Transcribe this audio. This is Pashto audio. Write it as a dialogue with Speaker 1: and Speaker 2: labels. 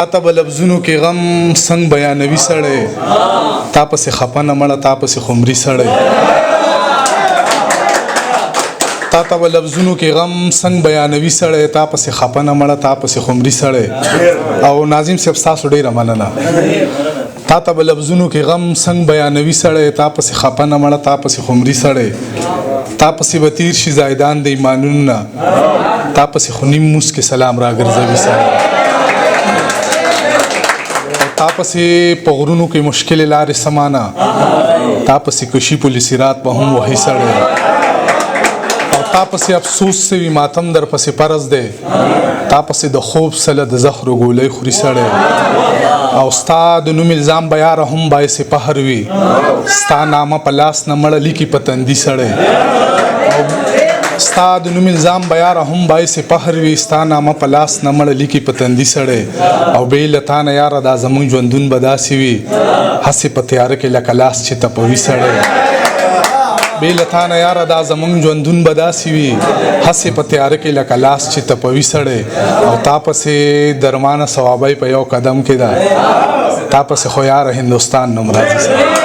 Speaker 1: تا به لفظونو کې غم څنګه بیانوي سړی تا پسې خفه نه مړه تا پسې خمري سړی تا ته به لفظونو کې غم څنګه بیانوي سړی تا پسې خفه نه مړه تا پسې خمري سړی او ناظم صاحب ستاسو ډېره مننه تا ته به لفظونو کې غم څنګه بیانوي سړی تا پسې خفه نه مړه تا پسې خمري سړی تا پسې به تیر شي زایدان د ایمانونو نه تا پسې خو نیم موس کې سلام راګرځوي سړی تا پسې په غرونو کې مشکل لارې سمانه تا پسې کشي پولیسرات به هم وهي سړی او تا پسې افسوس سوي ماتم در پسې فرض دی تا پسې د خوب سله د زهرو ګولۍ خوري سړی او ستا د نوم الزام به یاره هم باعث فخر وي ستا نامه په لاس نه مړه لیکي په تندي سړی او ستا د نوم الزام به یاره هم باعث فخر وي ستا نامه په لاس نه مړه لیکي په تندي سړی او بې له تا نه یاره دا زموږ ژوندون به داسې وي هسې په تیاره کې لکه لاس چې تپوي سړی بې له تا نه یاره دا زموږ ژوندون به داسې وي هسې په تیاره کې لکه لاس چې تپوي سړی او تا پسې درمانه ثوابی په یو قدم کې ده تا پسې خو یاره هندوستان نوم راځي سړی